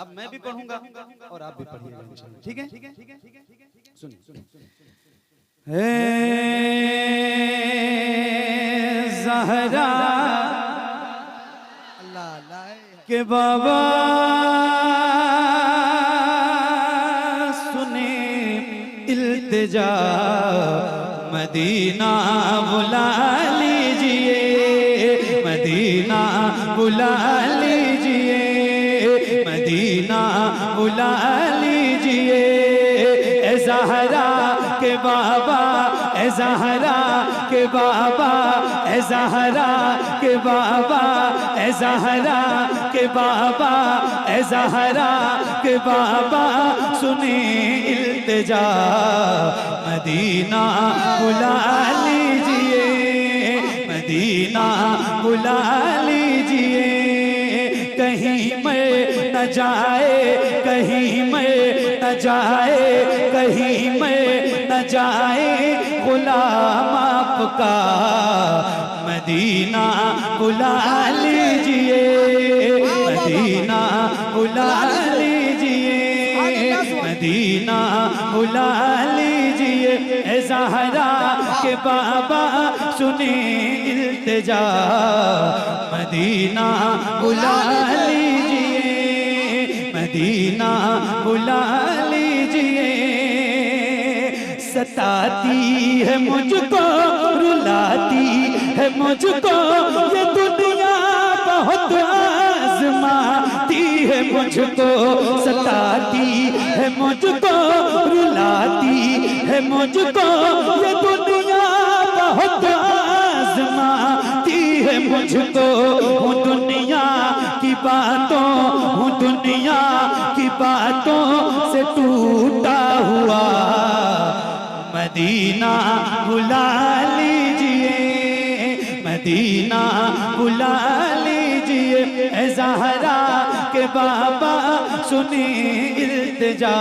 अब मैं भी पढ़ूंगा और आप भी पढ़िएगा इंशाल्लाह, ठीक है? सुनिए। हे ज़हरा के बाबा सुने इल्तिजा, मदीना बुला लीजिए, मदीना बुला लीजिए, मदीना बुला लीजिए। ए ज़हरा के बाबा, ए ज़हरा के बाबा, ए ज़हरा के बाबा, ए ज़हरा के बाबा, ए ज़हरा के बाबा सुने इल्तिजा, मदीना बुला लीजिए, मदीना बुला लीजिए। कहीं मैं न जाए, कहीं मैं न जाए, कहीं मैं न जाए गुलाम आपका, मदीना बुला लीजिए, मदीना बुला लीजिए, मदीना बुला लीजिए। ए ज़हरा के बाबा सुने इल्तिजा, मदीना बुला लीजिए, मदीना बुला लीजिए। सताती है मुझको, रुलाती है मुझको ये दुनिया, बहुत आज़माती है मुझको, सताती है मुझको, रुलाती है मुझको ये दुनिया, बहुत आज़माती है मुझको। हूँ दुनिया की बातों, हूँ दुनिया की बातों से टूटा हुआ, मदीना बुला लीजिए, मदीना बुला लीजिए। ए ज़हरा के बाबा सुने इल्तिजा,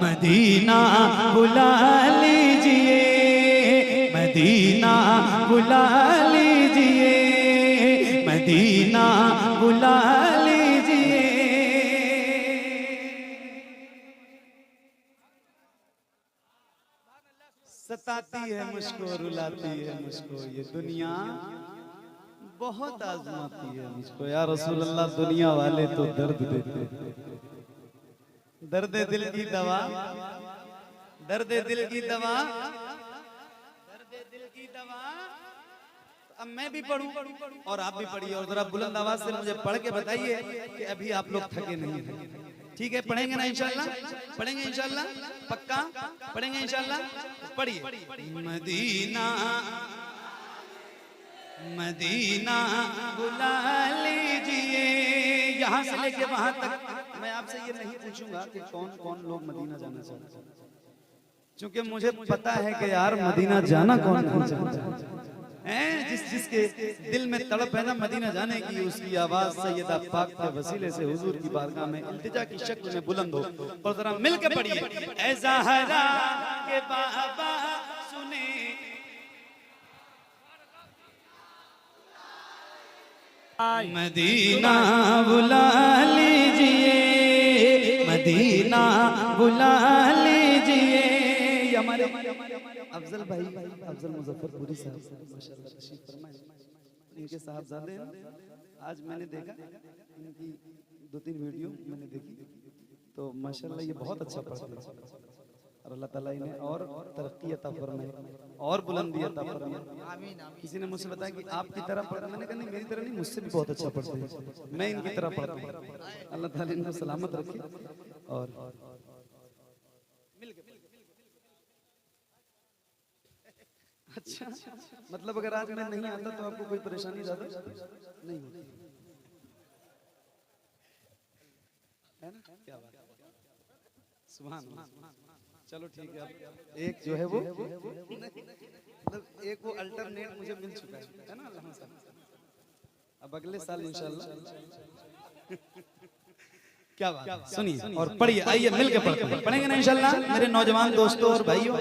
मदीना बुला लीजिए, मदीना बुला लीजिए, मदीना बुला लीजिए। सताती है मुझको, रुलाती है मुझको ये दुनिया, बहुत आज़माती है मुझको। या रसूल अल्लाह, दुनिया वाले तो दर्द देते, दर्द दिल की दवा, दर्द दिल की दवा, दर्द दिल की दवा। अब मैं भी पढ़ूं और आप भी पढ़िए, और जरा बुलंद आवाज से मुझे पढ़ के बताइए कि अभी आप लोग थके नहीं हैं, ठीक है? पढ़ेंगे ना इंशाल्लाह? पढ़ेंगे इंशाल्लाह? पक्का पढ़ेंगे इंशाल्लाह? पढ़िए। मदीना मदीना बुला लीजिए। यहाँ से लेके वहां तक मैं आपसे ये नहीं पूछूंगा कि कौन कौन लोग मदीना जाना चाहते हैं, क्योंकि मुझे पता है कि यार मदीना जाना कौन नहीं चाहता है। जिसके दिल में तड़प है ना मदीना जाने की, उसकी आवाज सैयदा पाक के वसीले से हुजूर की बारगाह में इल्तिजा की शक्ल में बुलंद हो। और जरा मिल के पढ़िए। ऐ ज़हरा के बाबा सुने, मदीना बुला लीजिए, मदीना बुला लीजिए। हमारे अफजल भाई, अफजल मुजफ्फरपुरी साहब माशाल्लाह तशरीफ फरमाए, इनके साहबजादे हैं। आज मैंने देखा इनकी 2-3 वीडियो मैंने देखी, तो माशाल्लाह ये बहुत अच्छा पढ़ते हैं, और अल्लाह ताला इन्हें और तरक्की अता फरमाए और बुलंदी अता फरमाए। किसी ने मुझसे बताया कि आपकी तरह पढ़ता, मैंने कहा नहीं, मेरी तरह नहीं, मुझसे भी बहुत अच्छा पढ़ते हैं, मैं इनकी तरह पढ़ता हूँ। अल्लाह ताला इनको सलामत रखे। और अच्छा, मतलब अगर आज मैं नहीं आता तो आपको कोई परेशानी ज्यादा नहीं होती है ना? क्या बात, सुभान अल्लाह। चलो ठीक है, अब एक जो है वो मतलब एक वो अल्टरनेट मुझे मिल चुका है ना अल्लाह से। अब अगले साल इंशाल्लाह क्या बात, सुनिए और पढ़िए। आइए मिलके पढ़ेंगे ना इंशाल्लाह मेरे नौजवान दोस्तों और भाइयों।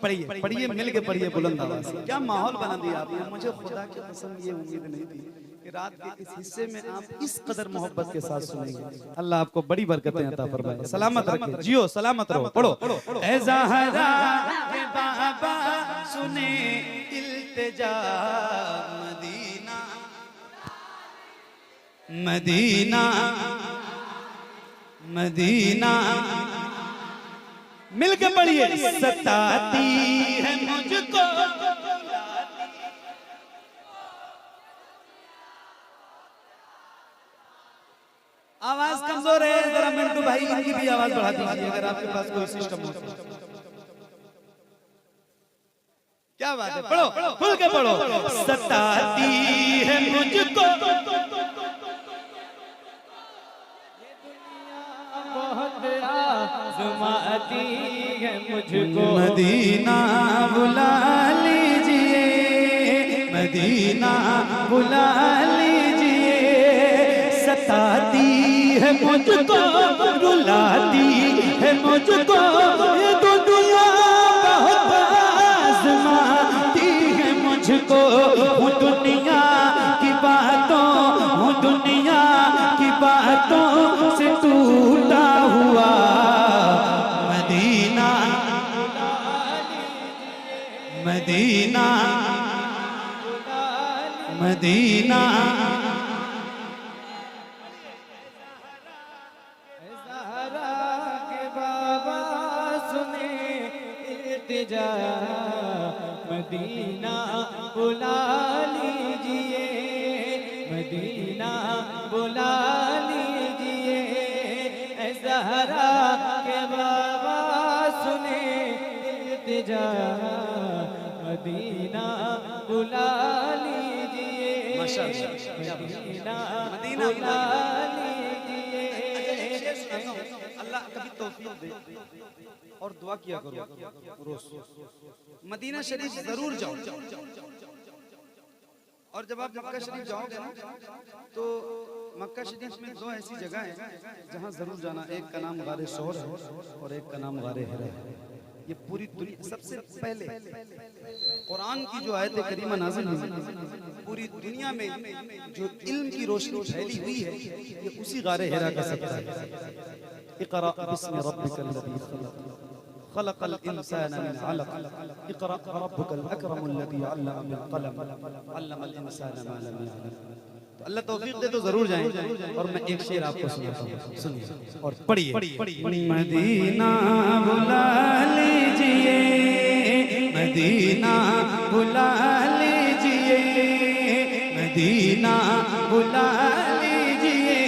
पढ़िए पढ़िए, मिल के पढ़िए बुलंद आवाज से। क्या माहौल बना दिया आपने, मुझे खुदा की कसम ये उम्मीद नहीं थी कि रात के इस हिस्से में आप इस कदर मोहब्बत के साथ सुनेंगे। अल्लाह आपको बड़ी बरकतें अता फरमाए, सलामत रखे, जियो सलामत रहो। पढ़ो ऐ ज़हरा के बाबा सुने इल्तिजा, मदीना मदीना मदीना, मिलके पढ़िए। सताती है मुझको, आवाज कमजोर है, जरा मिंटू भाई इनकी भी आवाज बढ़ा दीजिए अगर आपके पास कोई सिस्टम हो। क्या बात है, पढ़ो खुल के पढ़ो। सताती है मुझको बहुत आज़माती है मुझको, मदीना बुला लीजिए, मदीना बुला लीजिए। सताती है मुझको, रुलाती है मुझको, ये दुनिया बहुत आज़माती है मुझको। हूँ दुनिया की बातों, हूँ दुनिया की बातों से टूटा हुआ, मदीना मदीना मदीना। मदीना बुला लीजिए, मदीना बुला लीजिए। ऐ ज़हरा के बाबा सुने इल्तिजा, मदीना बुला लीजिए, मदीना बुला लीजिए। अल्लाह कभी तौफीक दे और दुआ किया करो रोज, मदीना शरीफ जरूर जाओ। और जब आप मक्का शरीफ जाओगे ना तो मक्का शरीफ में दो ऐसी जगह है जहां जरूर जाना। एक का नाम गारे शौर है और एक का नाम गारे हिरा है। ये पूरी दुनिया सबसे पहले कुरान की जो आयत करीमा नाज़िल हुई पूरी दुनिया में जो इल्म की रोशनी फैली हुई है ये उसी गारे हिरा का सदका है। इक़रा बिस्मि रब्बिकल लज़ी खलक़, खलक़ल इंसान मिन अलक़, इक़रा रब्बुकल अकरमुल लज़ी अल्लम बिल क़लम, अल्लमल इंसान मा लम यअलम। तो अल्लाह तौफीक दे तो जरूर जाएं। और मैं एक शेर आपको सुनाता हूं, सुनिए और पढ़िए। मदीना बुला लीजिए, मदीना बुला लीजिए, मदीना बुला लीजिए,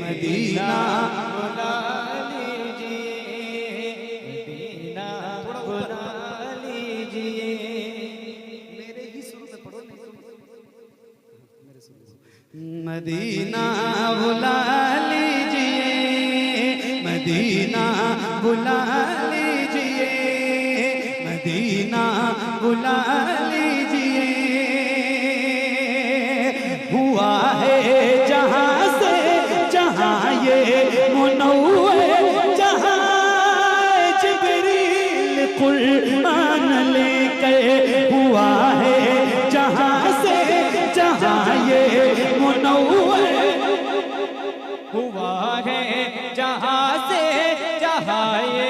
मदीना बुला लीजिए, मदीना बुला लीजिए। मेरे ही सुर में पढ़ो, मेरे सुर में। मदीना बुला लीजिए, मदीना बुला लीजिए, मदीना बुला लीजिए। हुआ है जहां से जहां ये मुनव्वर, जहां जिब्रील कुरान लेकर। हुआ है जहां से जहां ये मुनव्वर, हुआ है जहां से जहां ये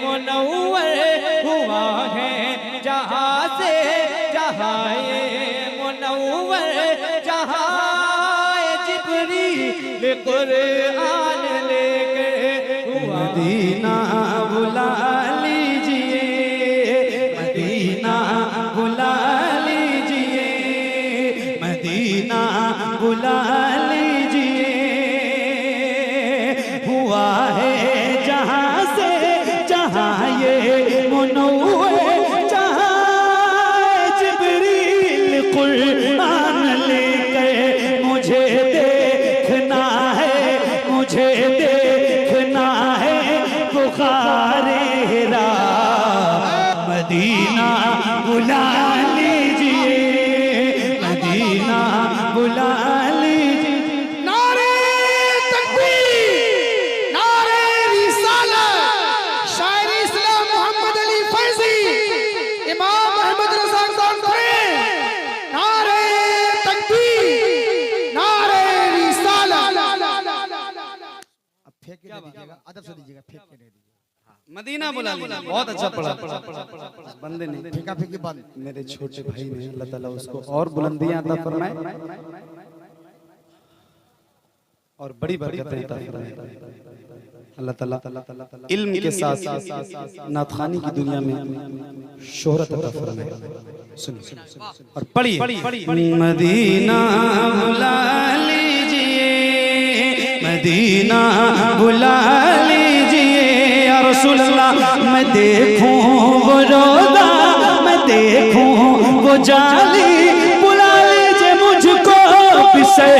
मुनव्वर, हुआ है जहां से जहां ये मुनव्वर, जहां जिब्रील कुरान लेकर। मदीना बुला लीजिए, मदीना बुला लीजिए, मदीना बुला लीजिए। हुआ है जहां से जहां ये मुनव्वर, जहां जिब्रील कुरान लेकर। मुझे देखना है, मुझे देखना है बुखारे हिरा, मदीना बुला लीजिए, मदीना बुला लीजिए। के दे दीजिएगा, अदब से दीजिएगा, फेंक के दे दीजिएगा। मदीना बुला लिया, बहुत अच्छा पढ़ा बंदे ने। फेंका फेंकी बंद। मेरे छोटे भाई ने, अल्लाह ताला उसको और बुलंदियां अता फरमाए और बड़ी बरकतें अता फरमाए। अल्लाह ताला इल्म के साथ नातखानी की दुनिया में शोहरत अता फरमाए। सुनिए और पढ़िए। मदीना बुला लीजिए, मदीना बुला लीजिए या रसूल अल्लाह। मैं देखूं वो रोज़ा, मैं देखूं वो जाली, बुला लीजिए मुझको पिसे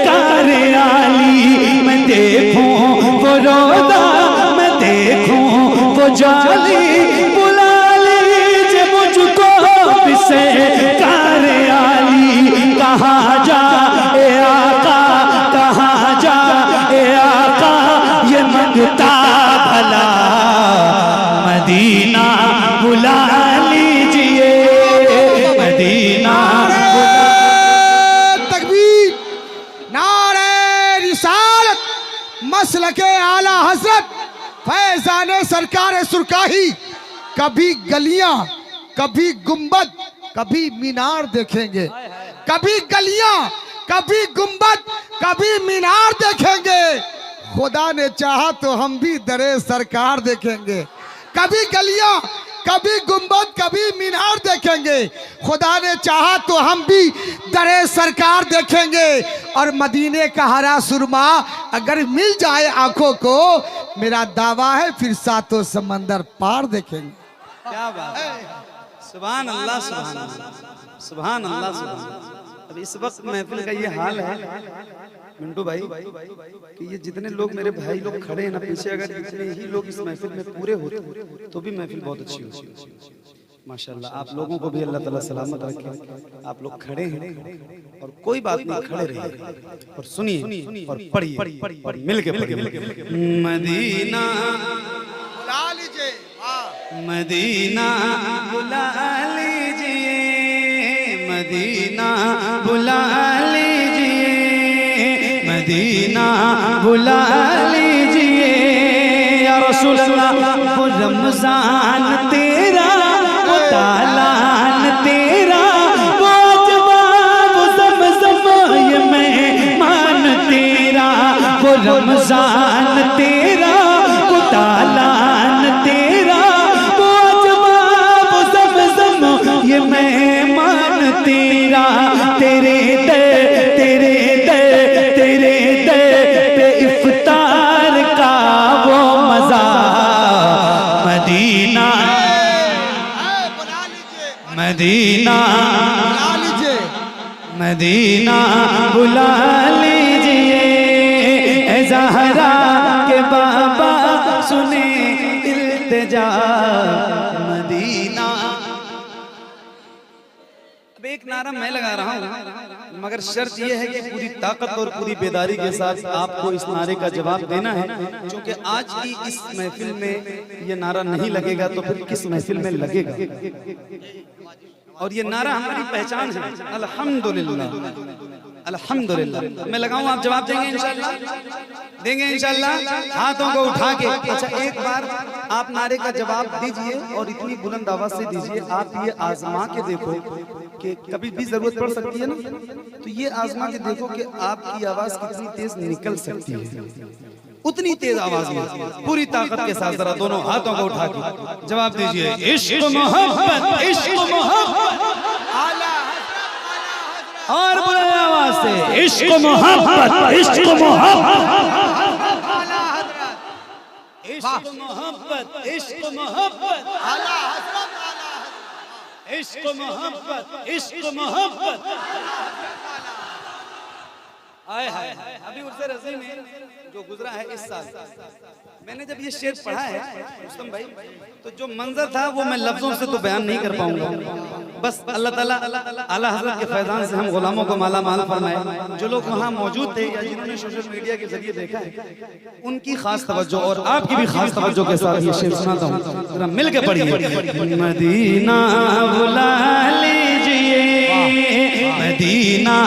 कार आली। मैं देखूं वो रोज़ा, मैं देखूं वो जाली, बुला लीजिए मुझको पिसे कार आली। कहाँ जा ए आका, कहाँ जा ए आका, ये मंगता भला मदीना बुला लीजिए, मदीना तकबीर, नारे रिसालत, मसलके आला हजरत फैजाने सरकार सुरकाही। कभी गलियां, कभी गुंबद, कभी मीनार देखेंगे, कभी गलियां, कभी गुंबद, कभी मीनार देखेंगे। खुदा ने चाहा तो हम भी दरे सरकार देखेंगे। कभी गलियां, कभी गुंबद, कभी मीनार देखेंगे। खुदा ने चाहा तो हम भी दरे सरकार देखेंगे। और मदीने का हरा सुरमा अगर मिल जाए आंखों को, मेरा दावा है फिर सातों समंदर पार देखेंगे। क्या बात है, सुभान अल्लाह, सुभान अल्लाह, सुभान अल्लाह, सुभान अल्लाह। अब इस वक्त महफिल का ये हाल है मिंटू भाई कि ये जितने लोग मेरे भाई लोग खड़े हैं ना पीछे, अगर इतने ही लोग इस महफिल में पूरे होते तो भी महफिल बहुत अच्छी होती। माशाल्लाह, आप लोगों को भी अल्लाह ताला सलामत रखे। आप लोग खड़े हैं और कोई बात नहीं, खड़े रहिए और सुनिए और पढ़िए और मिल के पढ़िए। मदीना बुला लीजिए, मदीना बुला लीजिए, मदीना बुला लीजिए, मदीना बुला लीजिए या रसूल अल्लाह। वो रमजान तेरा, वो तालान तेरा, वो जवाब ज़मज़म ये मेहमान तेरा। वो रमजान तेरा, वो तालान तेरा, वो जवाब ज़मज़म ये मेहमान तेरा। तेरे दर, तेरे दर, तेरे दर पे इफ्तार का वो मजा मदीना, मदीना बुला लीजिए, मदीना बुला लीजिए। ए ज़हरा के बाबा सुने इल्तिजा मदीना। अब एक नारा मैं लगा रहा हूँ, मगर शर्त यह है कि पूरी ताकत और पूरी बेदारी के साथ आपको इस नारे का जवाब देना है। क्योंकि आज की इस महफिल में ये नारा नहीं लगेगा तो फिर किस महफिल में लगेगा। और ये नारा हमारी पहचान है, अल्हम्दुलिल्लाह, अल्हम्दुलिल्लाह। मैं लगाऊं, आप जवाब देंगे इंशाल्लाह, देंगे इंशाल्लाह, हाथों को उठा के। अच्छा, एक बार आप नारे का जवाब दीजिए और इतनी बुलंद आवाज से दीजिए। आप ये आजमा के देखो कि कभी भी जरूरत पड़ सकती है ना, तो ये आजमा के देखो कि आपकी आवाज कितनी तेज निकल सकती है। उतनी तेज आवाज में पूरी ताकत के साथ जरा दोनों हाथों को उठा के जवाब दीजिए। इश्क मोहब्बत, इश्क मोहब्बत, और बुलंद आवाज से इश्क मोहब्बत, इश्क मोहब्बत, इश्क मोहब्बत, इश्क मोहब्बत, इश्क मोहब्बत, इश्क मोहब्बत। आए हाय, अभी उर्से रज़ी में जो गुजरा है इस साल, मैंने जब ये शेर पढ़ा है रुस्तम भाई, तो जो मंजर था वो मैं लफ्जों से तो बयान नहीं कर पाऊंगा। बस अल्लाह ताला आला हज़रत के फैज़ान से हम गुलामों को माला माल फरमाए। जो लोग वहाँ मौजूद थे या जिन्होंने सोशल मीडिया के जरिए देखा है, उनकी खास तवज्जो और आपकी भी खास तवज्जो के साथ ये शेर सुनाता हूँ, जरा मिल के पढ़िए। मदीना बुला लीजिए, मदीना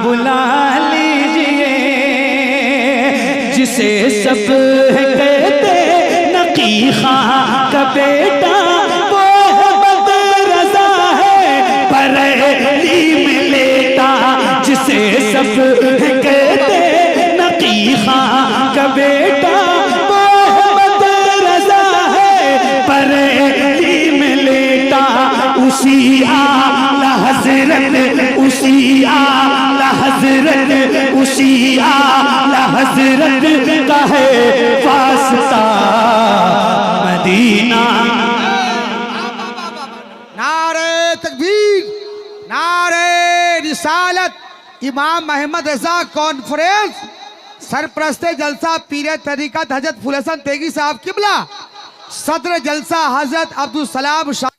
बुला लीजिए, जिसे सब कहते नकी खां का बेटा, वो अहमद रजा है बरेली में लेटा। जिसे सब कहते नकी खां का बेटा, वो अहमद रजा है बरेली में लेटा। उसी आला हजरत, उसी आला हजरत, उसी आला हजरत का है वास्ता मदीना। नारे तकबीर, नारे रिसालत। इमाम अहमद रजा कॉन्फ्रेंस, सरप्रस्ते जलसा पीरे तरीकत हजरत फूल हसन तेगी साहब किबला, सदर जलसा हजरत अब्दुल सलाम शाह।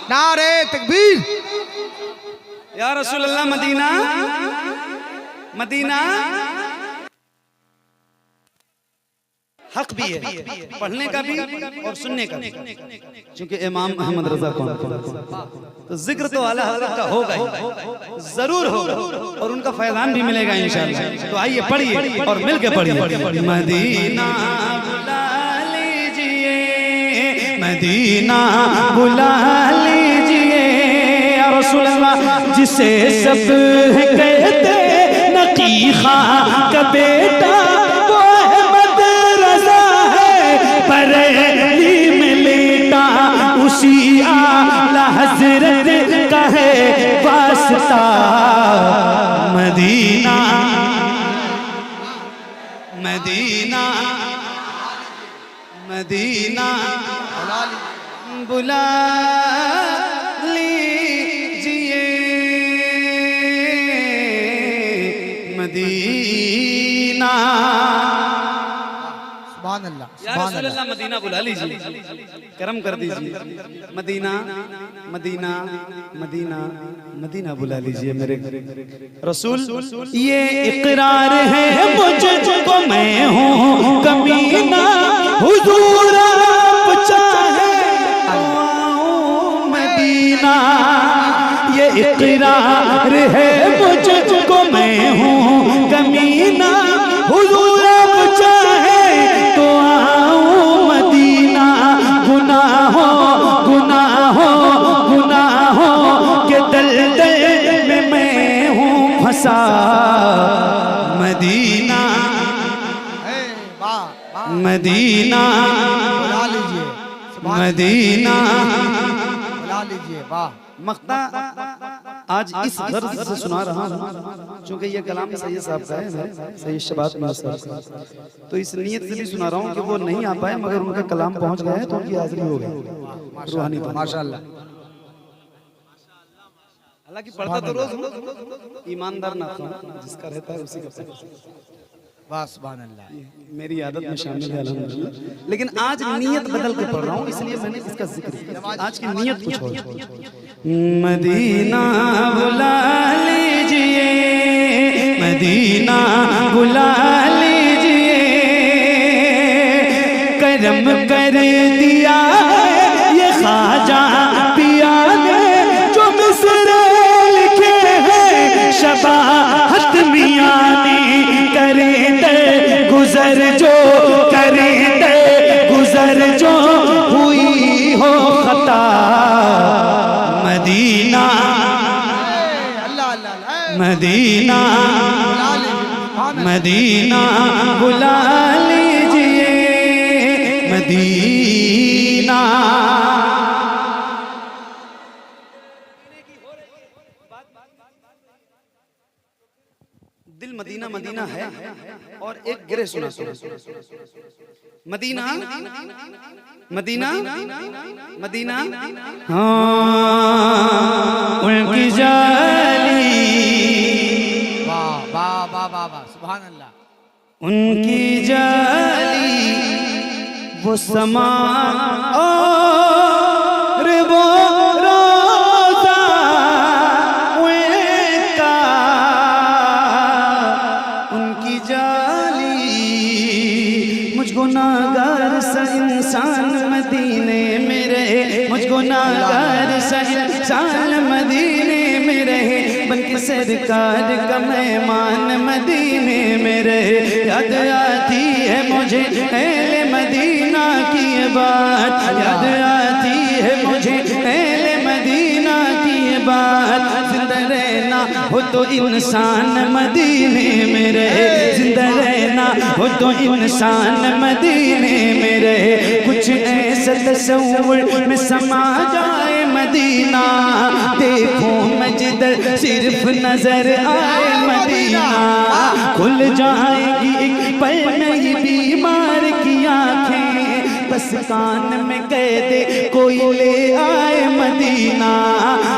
नारे तकबीर। या रसूल अल्लाह मदीना, मदीना हक भी है पढ़ने का भी और सुनने का भी, क्योंकि इमाम अहमद रजा कौन, तो जिक्र तो आला हज़रत का होगा ही, जरूर होगा और उनका फैज़ान भी मिलेगा इंशाअल्लाह। तो आइए पढ़िए और मिलके पढ़िए। मदीना बुला लीजिए, मदीना बुला लीजिए या रसूल अल्लाह। जिसे सब कहते नकी खां का बेटा, वो अहमद रजा है बरेली में लेटा। उसी आला हजरत का है वास्ता मदीना, मदीना, मदीना बुला लीजिए, मदीना। सुभान अल्लाह, या रसूल अल्लाह मदीना बुला लीजिए, करम कर दीजिए। मदीना, मदीना, मदीना, मदीना बुला लीजिए मेरे रसूल। ये इकरार है मुझको मैं हूँ कमीना, हुजूर आप चाहे मदीना। ये इकरार है मुझको मैं हूँ कमीना, हुजूर आप चाहे तो आऊं मदीना। गुनाहों गुनाहों गुनाहों के दलदल में मैं हूँ फंसा मदीना, मदीना बुला लीजिए, मदीना। बुला लीजिए। वाह। मक्ता आज इस गर्ज से सुना रहा हूँ क्योंकि ये कलाम सैयद साहब का है, सैयद शबात में साहब का, तो इस नीयत से भी सुना रहा हूँ कि वो नहीं आ पाए मगर उनका कलाम पहुँच गया है तो उनकी हाजिरी हो गई रूहानी। माशाअल्लाह। हालांकि पढ़ता तो रोज ईमानदार ना जिसका रहता है उसी का, वाह सुभान अल्लाह। मेरी आदत में शामिल है अल्हम्दुलिल्लाह, लेकिन आज नीयत बदल के पढ़ रहा हूँ इसलिए मैंने इसका जिक्र किया। आज की नीयत कुछ और। मदीना बुला लीजिए, मदीना बुला लीजिए, करम कर दिया ये ख्वाजा पिया ने जो मिसरे लिखे हैं शबाहत मियां ने। करें दे गुजर जो, करें दे गुजर जो हुई हो खता मदीना, अल्लाह अल्लाह। मदीना, मदीना बुला लीजिए, मदीना। दिल मदीना मदीना है और एक गिरे सुना मदीना, मदीना, मदीना। हाँ उनकी जाली, वाह वाह वाह वाह वाह सुभान अल्लाह। उनकी जाली वो समा और वो रोज़ा उनका, उनकी जाली मुझको नागार सा इंसान मदीने में रहे, मुझको नागार सा इंसान मदीने में रहे, बन के सरकार का मेहमान मदीने में रहे। याद आती है मुझे अहले मदीना की बात, याद आती है मुझे अहले मदीना की बात। जिंदा रहना हो तो इंसान मदीने में रहे, जिंदा रहना हो तो इंसान मदीने में रहे। कुछ ऐसा तस्वुर में समा जाए मदीना, देखो मैं जिधर सिर्फ नजर आए मदीना। खुल जाएगी एक पल में ये बीमार की आंखें, बस कान में कह दे कोई ले आए मदीना।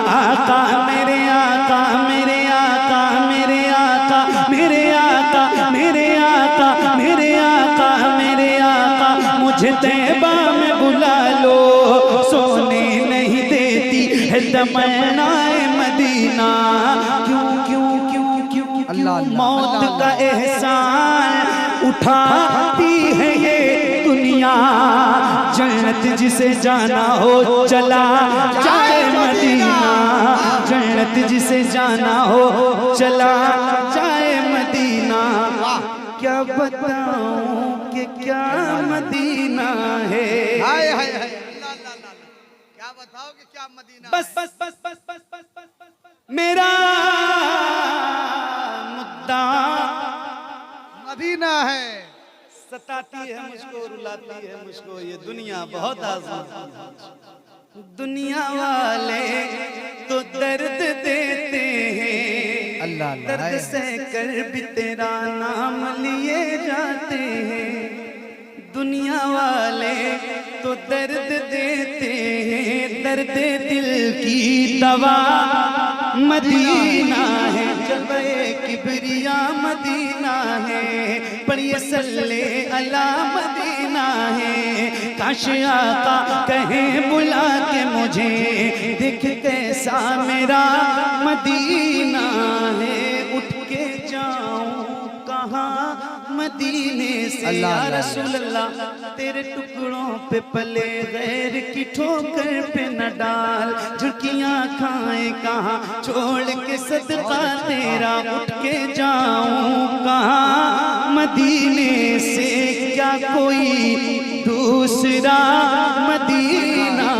आका मेरे आका मेरे आका मेरे आका मेरे आका मेरे आका मेरे आका मेरे आका, मुझे तैबा में बुला लो, सोने नहीं देती है तमन्नाए मदीना। क्यों क्यों क्यों क्यों क्यों मौत का एहसान उठाती है ये दुनिया। जन्नत जिसे जाना हो चला जाए मदीना, जन्नत जिसे जाना हो चला जाए मदीना। क्या बताऊं कि क्या मदीना है, हाय हाय हाय, क्या बताओ कि क्या मदीना। बस बस बस बस बस बस बस बस मेरा मुद्दा मदीना है। सताती है मुझको, रुलाती है मुझको ये दुनिया बहुत आसान। दुनिया वाले तो दर्द देते हैं, अल्लाह दर्द से कर भी तेरा नाम लिए जाते हैं। दुनिया वाले तो दर्द देते हैं, दर्द दिल की दवा मदीना है। जलवे किबरिया मदीना है, पढ़िए सल्ले अला मदीना है। काश आका कहे बुला के मुझे, देख कैसा मेरा मदीना है। उठ के जाऊं कहाँ मदीने से या रसूल अल्लाह, तेरे टुकड़ों पे पले गैर की ठोकर पे न डाल। झुर्कियाँ खाए कहाँ छोड़ के सदका तेरा, उठ के जाऊं कहाँ मदीने से, क्या कोई दूसरा मदीना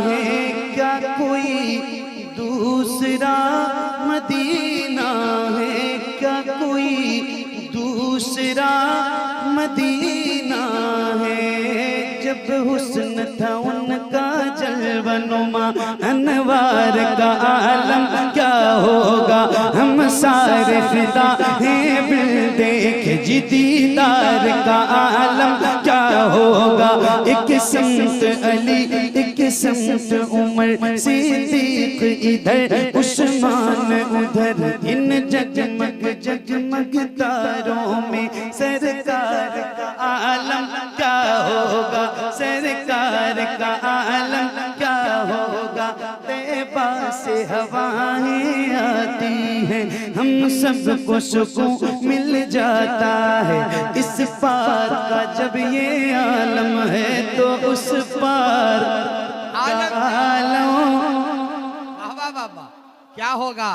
है, क्या कोई दूसरा मदीना है, क्या कोई दूसरा मदीना है। जब हुस्न था उनका जलवनुमा अनवार का आलम, क्या होगा हम सारे फिदा हैं बिल देख जी दीदार का आलम, क्या होगा। एक समत अली एक समत उमर सिद्दीक इधर उस्मान उधर, इन जगमग जगमग तारों में सरकार का आलम, क्या होगा सरकार का आलम, क्या होगा। तैबा से हवाएं आती हैं, हम सबको सुकून मिल जाता है। इस पार का जब ये आलम है तो उस पार का आलम वाह वाह वाह, क्या होगा।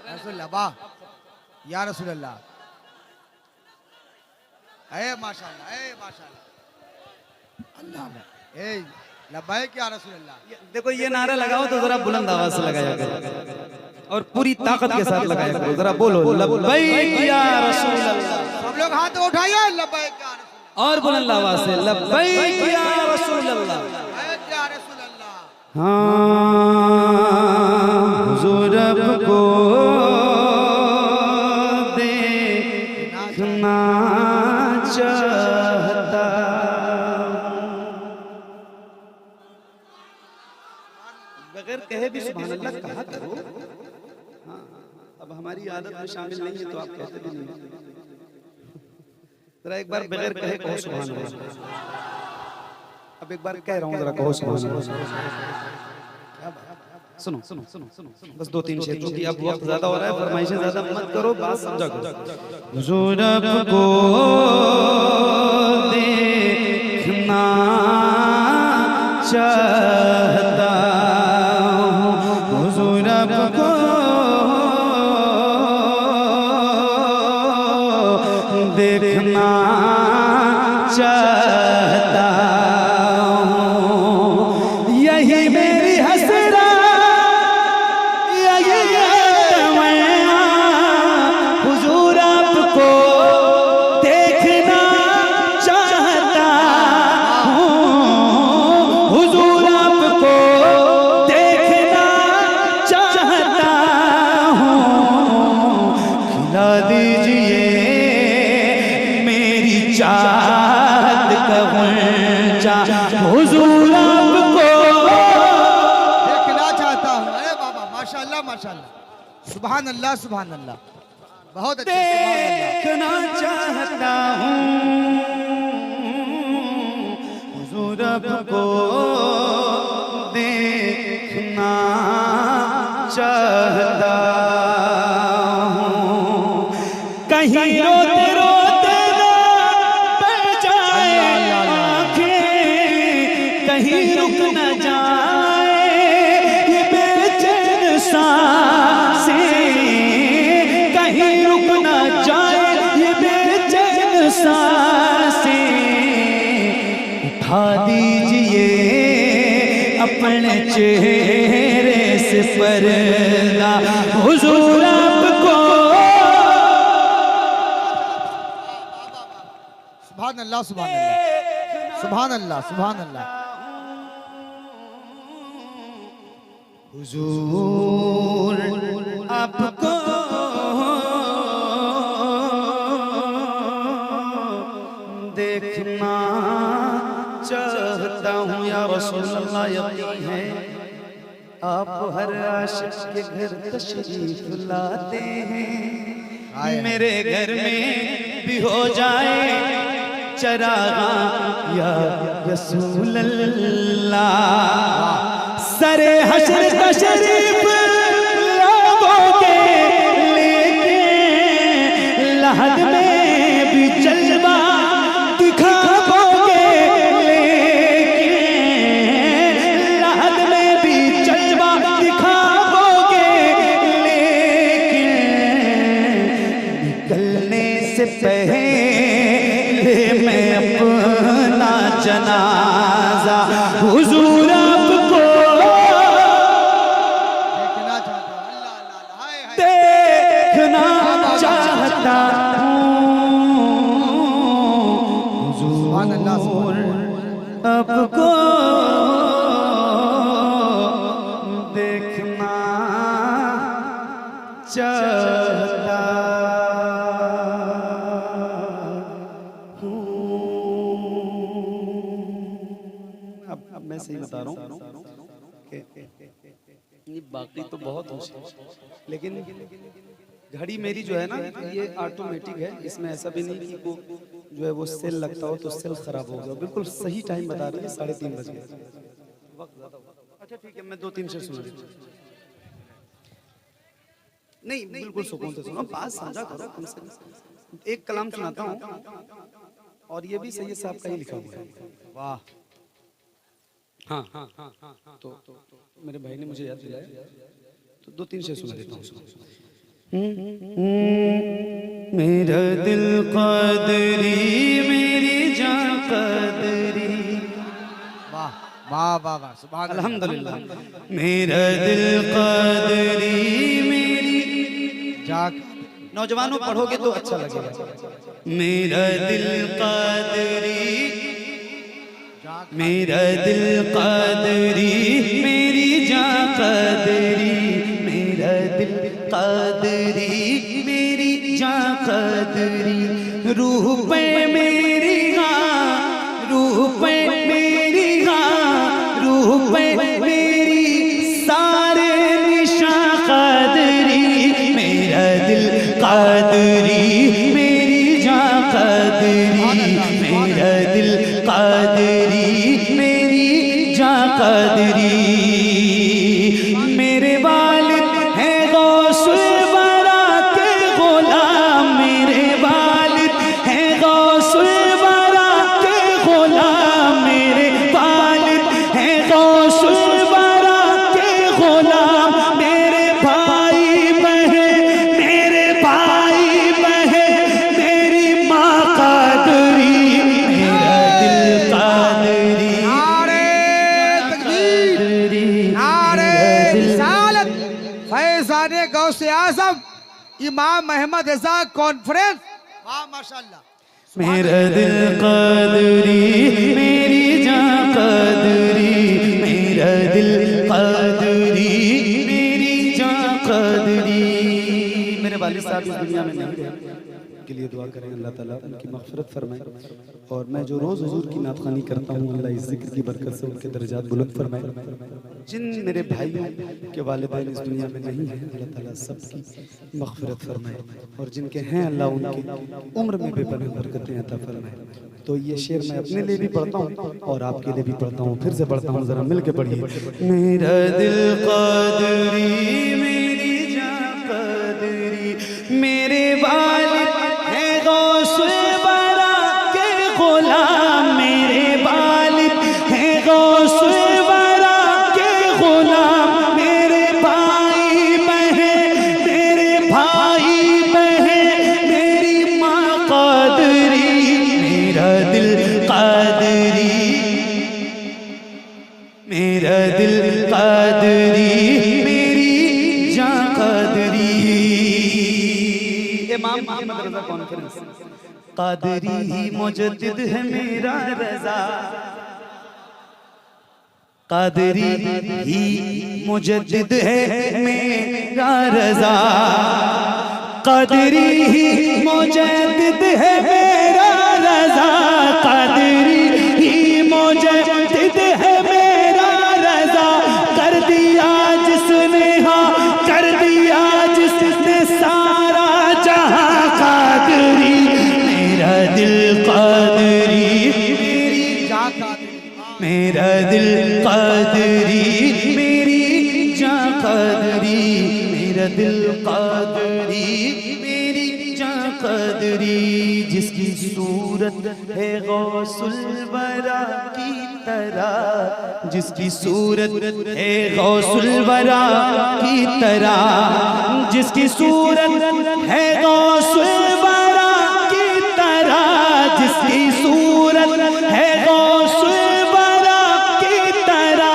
रसूलुल्लाह वाह या रसूलुल्लाह, ए माशाअल्लाह, ए माशाअल्लाह, अल्लाह ए लब्बैक या रसूलुल्लाह। देखो ये नारा लगाओ तो जरा बुलंद आवाज से लगाया करो और पूरी ताकत के साथ लगाया करो। जरा बोलो लब्बैक या रसूलल्लाह। सब लोग हाथ उठाइए, लब्बैक या रसूलुल्लाह, और बुलंद आवाज से लब्बैक या रसूलल्लाह। लब्बैक या रसूलुल्लाह। हाँ हुजूर को देखना चाहता, बगैर कहे भी सुभान अल्लाह कहा करो। हाँ अब हमारी आदत में शामिल नहीं है तो आप कहते भी नहीं। जरा एक बार बगैर कहे कहो सुभान अल्लाह। अब एक बार कह रहा हूँ, जरा कहो सुभान अल्लाह। सुनो सुनो सुनो सुनो बस दो तीन शेर, क्योंकि अब वक्त ज्यादा हो रहा है, फरमाइशें ज्यादा मत करो, बात समझा करो। हुजूर को देखना चाहता को देखना चाहता हूँ, यही मेरी हसरत, यही तमन्ना, हुजूर आपको देखना चाहता हूँ, हुजूर आपको देखना चाहता हूँ, खिला दीजिए मेरी चाहत का गुंजा, हुजूर आपको देखना चाहता हूँ। अरे बाबा माशाल्लाह माशाल्लाह, सुभान अल्लाह सुभान अल्लाह, बहुत अच्छे, सुभान देखना चाहता हूँ, हुजूर आपको देखना चाहता हूँ, कहीं रोते रोते ना बह जाए आँखें, कहीं रुक न जाए ये बेचैन सांसें, कहीं रुक न जाए ये बेचैन सांसें, उठा दीजिए अपने चेहरे से पर्दा, हुजूर आपको सुभान अल्लाह सुभान अल्लाह, सुभान अल्लाह सुभान अल्लाह। हुजूर आपको देखना चाहता हूँ या रसूल अल्लाह, यकीन है आप हर आशिक के घर तशरीफ लाते हैं, मेरे घर में भी हो जाए चरागा या रसूल अल्लाह, सरे हशर तशरीफ लाओगे लेके, लहद में भी जलवा दिखाओगे लेके, लहद में भी जलवा दिखाओगे लेके, निकलने से पहले मैं अपना जनाजा हुजूर आपको देखना चाहता हूँ। अल्लाह अल्लाह, हाय हाय, देखना चाहता हूँ, सुभान अल्लाह सुभान हुजूर आपको देखना चाहता हूँ। अब मैं सही बता रहा हूँ कि ये बाकी तो बहुत हो, लेकिन घड़ी मेरी जो है ना ये ऑटोमेटिक है, इसमें ऐसा भी नहीं कि को जो है वो सेल लगता हो तो सेल खराब हो गया, बिल्कुल सही टाइम बता रही है, 3:30 बज गए। अच्छा ठीक है, मैं 2-3 से सुना नहीं, बिल्कुल सुकून से सुनो, बात साझा करो कम से कम। एक कलाम सुनाता हूँ और ये भी सैयद साहब का ही लिखा हुआ है। वाह, हाँ हाँ हाँ हाँ, तो मेरे भाई ने मुझे याद दिलाया, तो 2-3 से सुना देता हूँ। मेरा दिल क़ादरी, मेरी जान क़ादरी, वाह वाह वाह वाह, सुभान अल्लाह। अल्हम्दुलिल्लाह। मेरा दिल क़ादरी, मेरी जाग, नौजवानों पढ़ोगे तो अच्छा लगेगा। मेरा दिल क़ादरी, मेरा दिल क़ादरी, मेरी जान क़ादरी, मेरा दिल क़ादरी, मेरी जान क़ादरी, रूह पे मेरी हाँ, रूह पे मेरी हाँ, रूह पे मेरी सारे निशान क़ादरी, मेरा दिल क़ादरी, मेरी जान क़ादरी, मेरा दिल क़ादरी, मेरी जान क़ादरी, मेरे वालिद हैं गौसुल वरा के गुलाम, मेरे वालिद हैं गौसुल फैजान गौसे आजम इमाम अहमद रजा कॉन्फ्रेंस। वाह माशाल्लाह। मेरा दिल क़ादरी मेरी जान क़ादरी, मेरा दिल क़ादरी मेरी जान क़ादरी। मेरे वालिद साहब इस दुनिया में नहीं रहे, के लिए दुआ करें अल्लाह ताला उनकी मग़फ़िरत फरमाए। और मैं जो रोज़ हुज़ूर की नातख़वानी करता हूँ, अल्लाह इस ज़िक्र की बरकत से उनके दर्जात बुलंद फरमाए। जिन मेरे भाइयों के वालिदैन इस दुनिया में नहीं हैं, अल्लाह ताला सबकी मग़फ़िरत फरमाए, और जिनके हैं अल्लाह उनकी उम्र में बेपनाह बरकतें अता फरमाए। तो ये शेर मैं अपने लिए भी पढ़ता हूँ और आपके लिए भी पढ़ता हूँ, फिर से पढ़ता हूँ, ज़रा मिल के पढ़िए। मेरा दिल क़ादरी मेरी जान क़ादरी, मेरे वालिद हैं गौसे बरा के ग़ुलाम, मेरे वालिद हैं गौसे बरा के ग़ुलाम, मेरे भाई बहन मेरी माँ क़ादरी, मेरा दिल क़ादरी, मेरा दिल क़ादरी मेरी जान क़ादरी। इमाम अहमद रज़ा कॉन्फ्रेंस। क़ादरी ही मुजद्दिद है मेरा रज़ा, क़ादरी ही मुजद्दिद है मेरा रज़ा, क़ादरी ही मुजद्दिद है मेरा रज़ा, क़ादरी ही मुजद्दिद है मेरा रज़ा। कर दिया जिसने, हाँ कर दिया जिसने सारा जहां क़ादरी, मेरा दिल क़ादरी मेरी जान क़ादरी, मेरा दिल क़ादरी मेरी जान क़ादरी, मेरा दिल क़ादरी मेरी जान क़ादरी। जिसकी सूरत है गौसुल वरा की तरह, जिसकी सूरत है गौसुल वरा की तरह, जिसकी सूरत है गौसुल वरा की तरह, जिसकी सूरत है गौसुल वरा की तरह,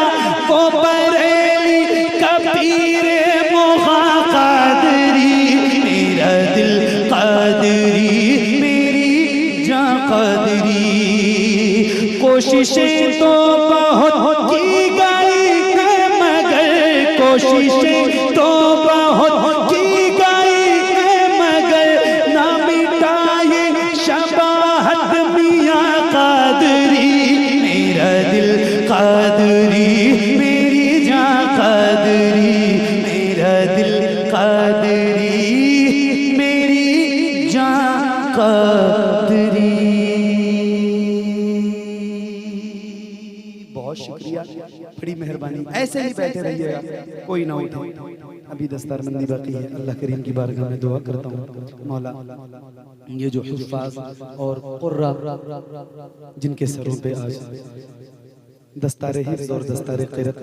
वो बरेली कबीर मोगा क़ादरी, मेरा दिल क़ादरी मेरी जान क़ादरी। कोशिशें तो बहुत की गई है मगर, कोशिशें तो बहुत की गई है मगर, ना मिटाए शबाहत मियाँ क़ादरी, मेरा दिल क़ादरी मेरी जान क़ादरी, मेरा दिल क़ादरी मेरी जान क़ादरी। बहुत शुक्रिया, बड़ी मेहरबानी। ऐसे ही बैठे रहिएगा, कोई ना उठे, अभी दस्तारबंदी बाकी है। अल्लाह करीम की बारगाह में दुआ करता हूँ, मौला ये जो हुफ़ाज़ और क़ुर्रा जिनके सरों पे आज दस्तारे हिफ्ज़ और दस्तारे क़िरात,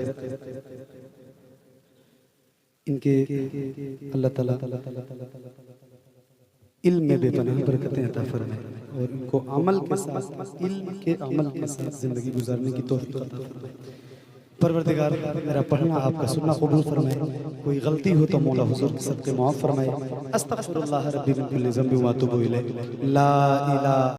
इनके अल्लाह ताला इल्म में बेपनाह बरकतें अता फरमाए, और इनको अमल के साथ, इल्म के अमल के साथ ज़िंदगी गुजारने की तौफ़ीक़ अता फरमाए। परवरदिगार मेरा पढ़ना आपका सुनना कबूल फरमाए, कोई गलती हो तो मौला हुज़ूर के सदक़े माफ़ फरमाए। अस्तग़फिरुल्लाह रब्बी मिन कुल्लि ज़ंबिन व अतूबु इलैह। ला इलाहा